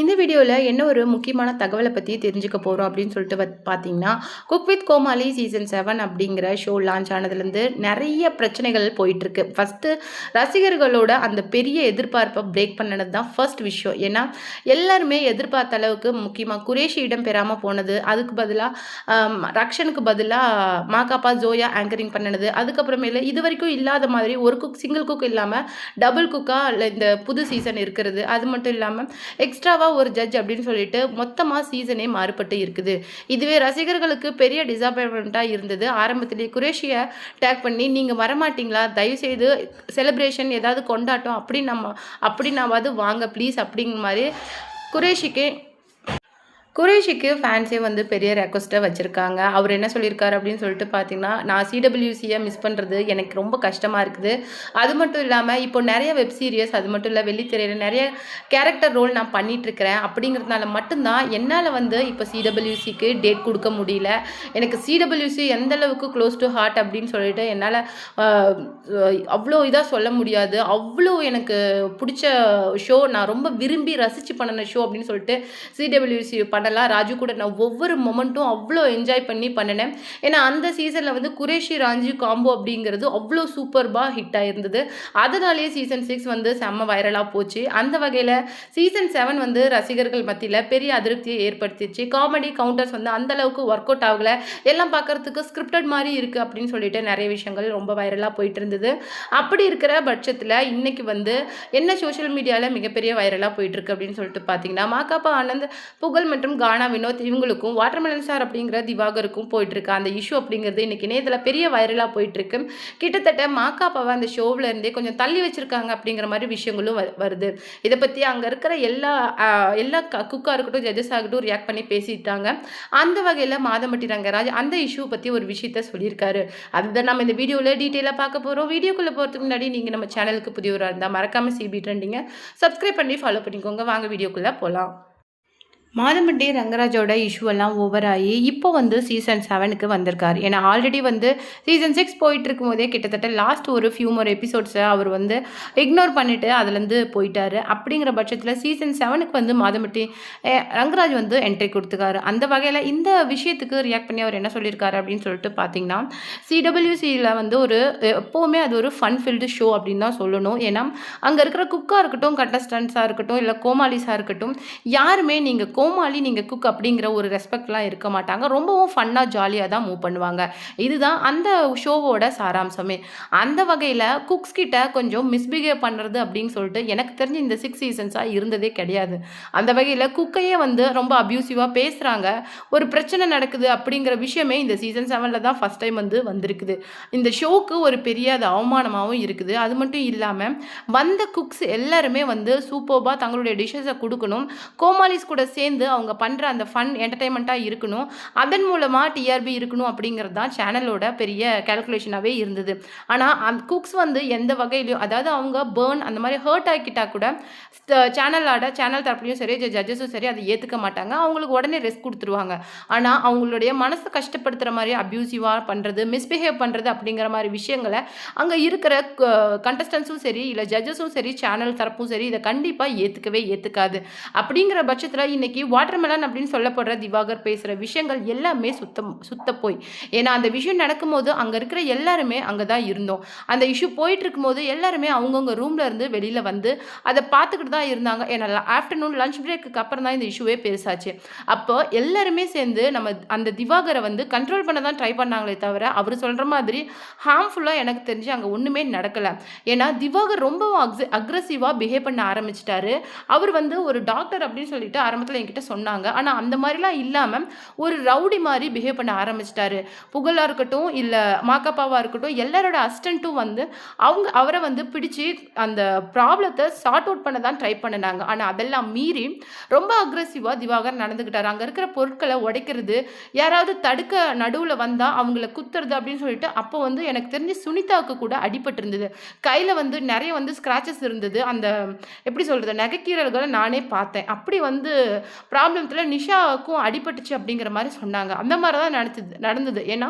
இந்த வீடியோவில் என்ன ஒரு முக்கியமான தகவலை பற்றி தெரிஞ்சுக்க போகிறோம் அப்படின்னு சொல்லிட்டு பார்த்தீங்கன்னா, குக் வித் கோமாளி சீசன் 7 அப்படிங்கிற ஷோ லான்ச் ஆனதுலேருந்து நிறைய பிரச்சனைகள் போயிட்டுருக்கு. ஃபஸ்ட்டு ரசிகர்களோட அந்த பெரிய எதிர்பார்ப்பை பிரேக் பண்ணது தான் ஃபர்ஸ்ட் விஷயம். ஏன்னா எல்லாருமே எதிர்பார்த்த அளவுக்கு முக்கியமாக குரேஷி இடம் பெறாமல் போனது, அதுக்கு பதிலாக ரக்ஷனுக்கு பதிலாக மாகாப்பா ஜோயா ஆங்கரிங் பண்ணினது, அதுக்கப்புறமேல இது வரைக்கும் இல்லாத மாதிரி ஒரு குக் சிங்கிள் குக் இல்லாமல் டபுள் குக்காக இந்த புது சீசன் இருக்கிறது. அது மட்டும் இல்லாமல் எக்ஸ்ட்ராவாக ஒரு ஜட்ஜ் அப்படின்னு சொல்லிட்டு மொத்தமாக சீசனே மாறுபட்டு இருக்குது. இதுவே ரசிகர்களுக்கு பெரிய டிசப்பாயின்மெண்ட்டாக இருந்தது. ஆரம்பத்திலேயே குரேஷியை டேக் பண்ணி நீங்கள் வரமாட்டிங்களா, தயவுசெய்து செலிப்ரேஷன் ஏதாவது கொண்டாட்டம் அப்படின்னாவது வாங்க ப்ளீஸ் அப்படிங்கிற மாதிரி குரேஷிக்கு ஃபேன்ஸே வந்து பெரிய ரெக்வஸ்ட்டை வச்சுருக்காங்க. அவர் என்ன சொல்லியிருக்காரு அப்படின்னு சொல்லிட்டு பார்த்தீங்கன்னா, நான் சிடபிள்யூசியை மிஸ் பண்ணுறது எனக்கு ரொம்ப கஷ்டமாக இருக்குது. அது மட்டும் இல்லாமல் இப்போ நிறைய வெப் சீரியஸ், அது மட்டும் இல்லை வெள்ளித்திரையில் நிறைய கேரக்டர் ரோல் நான் பண்ணிகிட்ருக்கிறேன். அப்படிங்கிறதுனால மட்டும்தான் என்னால் வந்து இப்போ சிடபிள்யூசிக்கு டேட் கொடுக்க முடியல. எனக்கு சிடபிள்யூசி எந்தளவுக்கு க்ளோஸ் டு ஹார்ட் அப்படின்னு சொல்லிட்டு என்னால் அவ்வளோ இதாக சொல்ல முடியாது. அவ்வளோ எனக்கு பிடிச்ச ஷோ, நான் ரொம்ப விரும்பி ரசித்து பண்ணின ஷோ அப்படின்னு சொல்லிட்டு சிடபிள்யூசி ராஜு கூட நான் ஒவ்வொரு மொமெண்ட்டும் அவ்வளோ என்ஜாய் பண்ணி பண்ணினேன். ஏன்னா அந்த சீசனில் வந்து குரேஷி ராஜு காம்போ அப்படிங்கிறது அவ்வளோ சூப்பர்பாக ஹிட் ஆகிருந்தது. அதனாலேயே சீசன் 6 வந்து செம்ம வைரலாக போச்சு. அந்த வகையில் சீசன் 7 வந்து ரசிகர்கள் மத்தியில் பெரிய அதிருப்தியை ஏற்படுத்திச்சு. காமெடி கவுண்டர்ஸ் வந்து அந்தளவுக்கு ஒர்க் அவுட் ஆகலை, எல்லாம் பார்க்குறதுக்கு ஸ்கிரிப்டட் மாதிரி இருக்குது அப்படின்னு சொல்லிட்டு நிறைய விஷயங்கள் ரொம்ப வைரலாக போயிட்டு இருந்தது. அப்படி இருக்கிற பட்சத்தில் இன்னைக்கு வந்து என்ன சோஷியல் மீடியாவில் மிகப்பெரிய வைரலாக போயிட்டுருக்கு அப்படின்னு சொல்லிட்டு பார்த்தீங்கன்னா, மாகாப்பா ஆனந்த், புகழ் மற்றும் கானா வினோத் இவங்களுக்கும் வாட்டர்மெலன் ஸ்டார் அப்படிங்கிற திவாகருக்கும் போயிட்டுருக்கு அந்த இஷ்யூ அப்படிங்கிறது இன்னைக்கு இணையத்தில் பெரிய வைரலாக போயிட்டுருக்கு. கிட்டத்தட்ட மாகாப்பாவை அந்த ஷோவில் இருந்தே கொஞ்சம் தள்ளி வச்சிருக்காங்க அப்படிங்கிற மாதிரி விஷயங்களும் வருது. இதை பற்றி அங்கே இருக்கிற எல்லா குக்காக இருக்கட்டும், ஜட்ஜஸ் ஆகட்டும் ரியாக்ட் பண்ணி பேசிட்டாங்க. அந்த வகையில் மாதம்பட்டி ரங்கராஜ் அந்த இஷ்யூ பற்றி ஒரு விஷயத்த சொல்லியிருக்காரு. அதுதான் நம்ம இந்த வீடியோவில் டீட்டெயிலாக பார்க்க போகிறோம். வீடியோக்குள்ளே போகிறதுக்கு முன்னாடி நீங்கள் நம்ம சேனலுக்கு புதியவராக இருந்தால் மறக்காமல் சிபி ட்ரெண்டிங்கை சப்ஸ்கிரைப் பண்ணி ஃபாலோ பண்ணிக்கோங்க. வாங்க வீடியோக்குள்ளே போகலாம். மாதம்பட்டி ரங்கராஜோட இஷ்யூவெல்லாம் ஓவர் ஆகி இப்போ வந்து சீசன் 7க்கு வந்திருக்காரு. ஏன்னா ஆல்ரெடி வந்து சீசன் 6 போயிட்டு இருக்கும் போதே கிட்டத்தட்ட லாஸ்ட் ஒரு ஃபியூ மோர் எபிசோட்ஸை அவர் வந்து இக்னோர் பண்ணிவிட்டு அதுலேருந்து போயிட்டார். அப்படிங்கிற பட்சத்தில் சீசன் 7க்கு வந்து மாதம்பட்டி ரங்கராஜ் வந்து என்ட்ரி கொடுத்துக்காரு. அந்த வகையில் இந்த விஷயத்துக்கு ரியாக்ட் பண்ணி அவர் என்ன சொல்லியிருக்காரு அப்படின்னு சொல்லிட்டு பார்த்தீங்கன்னா, சிடபிள்யூசியில் வந்து எப்போவுமே அது ஒரு ஃபன் ஃபில்டு ஷோ அப்படின்னு தான் சொல்லணும். ஏன்னா அங்கே இருக்கிற குக்காக இருக்கட்டும், கண்டஸ்டன்ஸாக இருக்கட்டும், இல்லை கோமாளிஸாக இருக்கட்டும், யாருமே நீங்கள் கோமாளி நீங்கள் குக் அப்படிங்கிற ஒரு ரெஸ்பெக்ட்லாம் இருக்க மாட்டாங்க. ரொம்பவும் ஃபன்னாக ஜாலியாக தான் மூவ் பண்ணுவாங்க. இதுதான் அந்த ஷோவோட சாராம்சமே. அந்த வகையில் குக்ஸ் கிட்ட கொஞ்சம் மிஸ்பிஹேவ் பண்ணுறது அப்படின்னு சொல்லிட்டு எனக்கு தெரிஞ்சு இந்த 6 சீசன்ஸாக இருந்ததே கிடையாது. அந்த வகையில் குக்கையே வந்து ரொம்ப அப்யூசிவாக பேசுகிறாங்க, ஒரு பிரச்சனை நடக்குது அப்படிங்கிற விஷயமே இந்த சீசன் 7ல் தான் ஃபஸ்ட் டைம் வந்து வந்திருக்குது. இந்த ஷோக்கு ஒரு பெரிய அது அவமானமாகவும் இருக்குது. அது மட்டும் இல்லாமல் வந்த குக்ஸ் எல்லாருமே வந்து சூப்பர்பாக தங்களுடைய டிஷ்ஷஸை கொடுக்கணும், கோமாளிஸ் கூட சேர்ந்து அவங்க பண்ணுற அந்த ஃபன் என்டர்டைன்மெண்ட்டாக இருக்கணும், அதன் மூலமாக டிஆர்பி இருக்கணும் அப்படிங்கிறது தான் சேனலோட பெரிய கேல்குலேஷனாகவே இருந்தது. ஆனால் அந்த குக்ஸ் வந்து எந்த வகையிலையும், அதாவது அவங்க பேர்ன் அந்த மாதிரி ஹர்ட் ஆக்கிட்டால் கூட சேனல் தரப்புலையும் சரி, ஜட்ஜஸும் சரி அதை ஏற்றுக்க மாட்டாங்க. அவங்களுக்கு உடனே ரெஸ்ட் கொடுத்துருவாங்க. ஆனால் அவங்களுடைய மனசை கஷ்டப்படுத்துகிற மாதிரி அப்யூசிவாக பண்ணுறது, மிஸ்பிஹேவ் பண்ணுறது அப்படிங்கிற மாதிரி விஷயங்களை அங்கே இருக்கிற கண்டஸ்டன்ஸும் சரி, இல்லை ஜட்ஜஸும் சரி, சேனல் தரப்பும் சரி இதை கண்டிப்பாக ஏற்றுக்காது. அப்படிங்கிற பட்சத்தில் இன்னைக்கு வாட்டர்மெலன் அப்படின்னு சொல்லப்படுற திவாகர் பேசுகிற விஷயங்கள் எல்லாமே சுத்த போய். ஏன்னா அந்த விஷயம் நடக்கும்போது அங்கே இருக்கிற எல்லாருமே அங்கே தான் இருந்தோம். அந்த இஷ்யூ போயிட்டு இருக்கும்போது எல்லாருமே அவங்கவுங்க ரூமில் இருந்து வெளியில் வந்து அதை பார்த்துக்கிட்டு தான் இருந்தாங்க. ஏன்னா ஆஃப்டர்நூன் லஞ்ச் பிரேக்கு அப்புறம் தான் இந்த இஷ்யூவே பெருசாச்சு. அப்போ எல்லாருமே சேர்ந்து நம்ம அந்த திவாகரை வந்து கண்ட்ரோல் பண்ண தான் ட்ரை பண்ணாங்களே தவிர அவர் சொல்கிற மாதிரி ஹார்ம்ஃபுல்லாக எனக்கு தெரிஞ்சு அங்கே ஒன்றுமே நடக்கலை. ஏன்னா திவாகர் ரொம்பவும் அக்ரெசிவாக பிஹேவ் பண்ண ஆரம்பிச்சிட்டாரு. அவர் வந்து ஒரு டாக்டர் அப்படின்னு சொல்லிட்டு ஆரம்பத்தில் என்கிட்ட சொன்னாங்க. ஆனால் அந்த மாதிரிலாம் இல்லாமல் ஒரு ரவுடி மாதிரி பிஹேவ் பண்ண ஆரம்பிச்சிட்டாரு. புகழாக இருக்கட்டும், இல்லை மாகாப்பாவாக இருக்கட்டும், எல்லாரோட அசிஸ்டண்ட்டும் வந்து அவரை வந்து பிடிச்சி அந்த ப்ராப்ளத்தை சார்ட் அவுட் பண்ண தான் ட்ரை பண்ணினாங்க. ஆனால் அதெல்லாம் மீறி ரொம்ப அக்ரெசிவாக திவாகர் நடந்துக்கிட்டார். அங்கே இருக்கிற பொருட்களை உடைக்கிறது, யாராவது தடுக்க நடுவில் வந்தால் அவங்கள குத்துறது அப்படின்னு சொல்லிட்டு அப்போ வந்து எனக்கு தெரிஞ்சு சுனிதாவுக்கு கூட அடிபட்டு இருந்தது. கையில் வந்து நிறைய வந்து ஸ்க்ராச்சஸ் இருந்தது. அந்த எப்படி சொல்கிறது, நகைக்கீரல்களை நானே பார்த்தேன். அப்படி வந்து ப்ராப்ளத்தில் நிஷாவுக்கும் அடிபட்டுச்சு அப்படிங்கிற மாதிரி சொன்னாங்க. அந்த மாதிரி தான் நடந்தது. ஏன்னா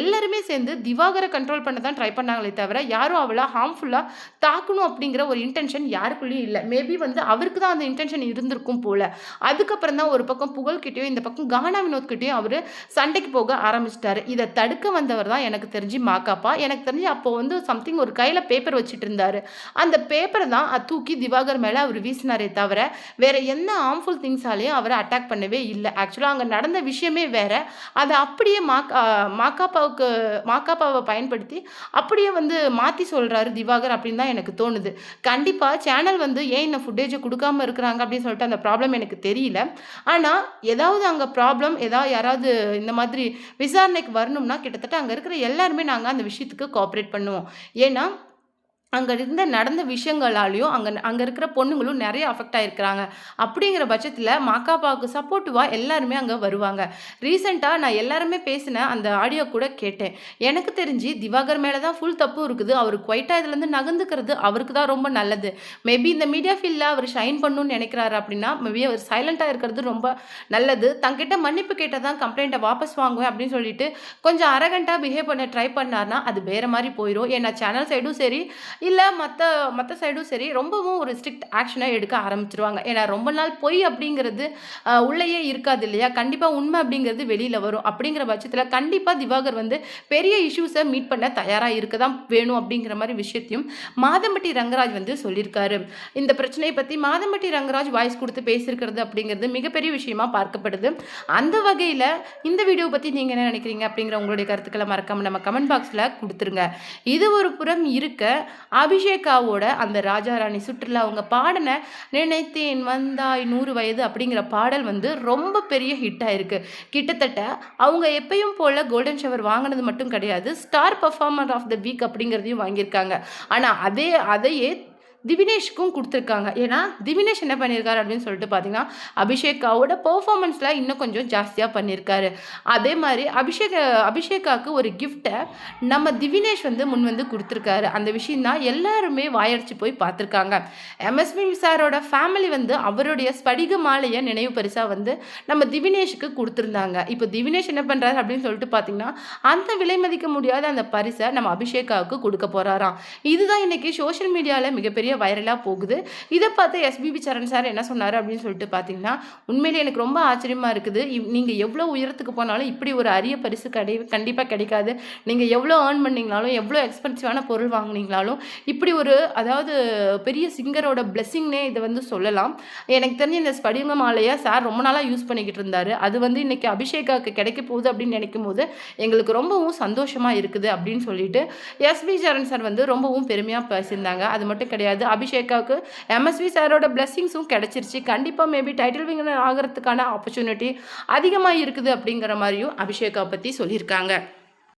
எல்லாருமே சேர்ந்து திவாகரை கண்ட்ரோல் பண்ண தான் ட்ரை பண்ணாங்களே தவிர யாரும் அவளை ஹார்ம்ஃபுல்லாக தாக்கணும் அப்படிங்கிற ஒரு இன்டென்ஷன் யாருக்குள்ளேயும் இல்லை. மேபி வந்து அவருக்கு தான் அந்த இன்டென்ஷன் இருந்திருக்கும் போல. அதுக்கப்புறம் தான் ஒரு பக்கம் புகழ்கிட்டயும் இந்த பக்கம் கானா வினோத்கிட்டயும் அவர் சண்டைக்கு போக ஆரம்பிச்சிட்டாரு. இதை தடுக்க வந்தவர் தான் எனக்கு தெரிஞ்சு மாக்காப்பா. எனக்கு தெரிஞ்சு அப்போ வந்து சம்திங் ஒரு கையில் பேப்பர் வச்சுட்டு இருந்தாரு. அந்த பேப்பரை தான் தூக்கி திவாகர் மேலே அவர் வீசினாரே தவிர வேற எந்த ஹார்ம்ஃபுல் திங்ஸாலேயும் அவரை அட்டாக் பண்ணவே இல்லை. ஆக்சுவலாக அங்கே நடந்த விஷயமே வேற. அதை அப்படியே மாக்காப்பாவை பயன்படுத்தி அப்படியே வந்து மாற்றி சொல்கிறாரு திவாகர் அப்படின்னு தான் எனக்கு தோணுது. கண்டிப்பாக சேனல் வந்து ஏன் இந்த ஃபுட்டேஜை கொடுக்காம இருக்கிறாங்க அப்படின்னு சொல்லிட்டு அந்த ப்ராப்ளம் எனக்கு தெரியல. ஆனால் ஏதாவது அங்கே ப்ராப்ளம் யாராவது இந்த மாதிரி விசாரணைக்கு வரணும்னா கிட்டத்தட்ட அங்கே இருக்கிற எல்லாருமே நாங்கள் அந்த விஷயத்துக்கு கோஆப்ரேட் பண்ணுவோம். ஏன்னா அங்கே நடந்த விஷயங்களாலையும் அங்கே இருக்கிற பொண்ணுங்களும் நிறைய அஃபெக்ட் ஆகிருக்கிறாங்க. அப்படிங்கிற பட்சத்தில் மாக்காப்பாவுக்கு சப்போர்ட்டிவாக எல்லாருமே அங்கே வருவாங்க. ரீசெண்டாக நான் எல்லாருமே பேசின அந்த ஆடியோ கூட கேட்டேன். எனக்கு தெரிஞ்சு திவாகர் மேலே தான் ஃபுல் தப்பும் இருக்குது. அவர் குவைட்டாக இதுலேருந்து நகர்ந்துக்கிறது அவருக்கு தான் ரொம்ப நல்லது. மேபி இந்த மீடியா ஃபீல்டில் அவர் ஷைன் பண்ணணும்னு நினைக்கிறாரு அப்படின்னா மேபி அவர் சைலண்ட்டாக இருக்கிறது ரொம்ப நல்லது. தங்கிட்ட மன்னிப்பு கேட்டால் தான் கம்ப்ளைண்ட்டை வாபஸ் வாங்குவேன் அப்படின்னு சொல்லிட்டு கொஞ்சம் அரகண்ட்டாக பிஹேவ் பண்ண ட்ரை பண்ணார்னா அது வேறு மாதிரி போயிடும். ஏன்னா சேனல் சைடும் சரி இல்லை மற்ற சைடும் சரி ரொம்பவும் ஒரு ஸ்ட்ரிக்ட் ஆக்ஷனை எடுக்க ஆரம்பிச்சிருவாங்க. ஏன்னா ரொம்ப நாள் பொய் அப்படிங்கிறது உள்ளேயே இருக்காது இல்லையா? கண்டிப்பாக உண்மை அப்படிங்கிறது வெளியில் வரும். அப்படிங்கிற பட்சத்தில் கண்டிப்பாக திவாகர் வந்து பெரிய இஷ்யூஸை மீட் பண்ண தயாராக இருக்க தான் வேணும் அப்படிங்கிற மாதிரி விஷயத்தையும் மாதம்பட்டி ரங்கராஜ் வந்து சொல்லியிருக்காரு. இந்த பிரச்சனையை பற்றி மாதம்பட்டி ரங்கராஜ் வாய்ஸ் கொடுத்து பேசியிருக்கிறது அப்படிங்கிறது மிகப்பெரிய விஷயமா பார்க்கப்படுது. அந்த வகையில் இந்த வீடியோ பற்றி நீங்கள் என்ன நினைக்கிறீங்க அப்படிங்கிற உங்களுடைய கருத்துக்களை மறக்காமல் நம்ம கமெண்ட் பாக்ஸில் கொடுத்துருங்க. இது ஒரு புறம் இருக்க அபிஷேகாவோட அந்த ராஜாராணி சுற்றுலா அவங்க பாடின நினைத்தேன் வந்தாய் 100 வயது அப்படிங்கிற பாடல் வந்து ரொம்ப பெரிய ஹிட் ஆயிருக்கு. கிட்டத்தட்ட அவங்க எப்பயும் போல கோல்டன் ஷவர் வாங்கினது மட்டும் கிடையாது, star performer of the week அப்படிங்கிறதையும் வாங்கியிருக்காங்க. ஆனால் அதையே திவினேஷ்க்கும் கொடுத்துருக்காங்க. ஏன்னா திவினேஷ் என்ன பண்ணியிருக்காரு அப்படின்னு சொல்லிட்டு பார்த்தீங்கன்னா அபிஷேகாவோட பெர்ஃபார்மன்ஸில் இன்னும் கொஞ்சம் ஜாஸ்தியாக பண்ணியிருக்காரு. அதே மாதிரி அபிஷேகாவுக்கு ஒரு கிஃப்டை நம்ம திவினேஷ் வந்து முன் வந்து கொடுத்துருக்காரு. அந்த விஷயம் தான் எல்லாருமே வாயடிச்சு போய் பார்த்துருக்காங்க. எம்எஸ்வி சாரோட ஃபேமிலி வந்து அவருடைய ஸ்படிக மாலையை நினைவு பரிசாக வந்து நம்ம திவினேஷுக்கு கொடுத்துருந்தாங்க. இப்போ திவினேஷ் என்ன பண்ணுறாரு அப்படின்னு சொல்லிட்டு பார்த்தீங்கன்னா அந்த விலை மதிக்க முடியாத அந்த பரிசை நம்ம அபிஷேகாவுக்கு கொடுக்க போகிறாராம். இதுதான் இன்னைக்கு சோஷியல் மீடியாவில் மிகப்பெரிய வைரலாக போகுது. இதை பார்த்து எஸ்பிபி சரண் சார் என்ன சொன்னார் அப்படின்னு சொல்லிட்டு பார்த்தீங்கன்னா உண்மையிலே எனக்கு ரொம்ப ஆச்சரியமாக இருக்குது. நீங்கள் எவ்வளோ உயரத்துக்கு போனாலும் இப்படி ஒரு அரிய பரிசு கண்டிப்பாக கிடைக்காது. நீங்கள் எவ்வளோ ஏர்ன் பண்ணிங்கனாலும் எவ்வளோ எக்ஸ்பென்சிவான பொருள் வாங்கினீங்களாலும் இப்படி ஒரு அதாவது பெரிய சிங்கரோட பிளெஸ்ஸிங்னே இதை வந்து சொல்லலாம். எனக்கு தெரிஞ்ச இந்த ஸ்படிக மாலையை சார் ரொம்ப நாளாக யூஸ் பண்ணிக்கிட்டு இருந்தார். அது வந்து இன்னைக்கு அபிஷேகாவுக்கு கிடைக்க போகுது அப்படின்னு நினைக்கும் போது எங்களுக்கு ரொம்பவும் சந்தோஷமாக இருக்குது அப்படின்னு சொல்லிட்டு எஸ்பி சரண் சார் வந்து ரொம்பவும் பெருமையாக பேசியிருந்தாங்க. அது மட்டும் கிடையாது, அபிஷேகாவுக்கு எம்எஸ்வி சாரோட பிளெஸிங்ஸும் கிடைச்சிருச்சு. கண்டிப்பாக மேபி டைட்டில் வின்னர் ஆகிறதுக்கான ஆப்பர்ச்சுனிட்டி அதிகமாக இருக்குது அப்படிங்கிற மாதிரியும் அபிஷேகா பற்றி சொல்லியிருக்காங்க.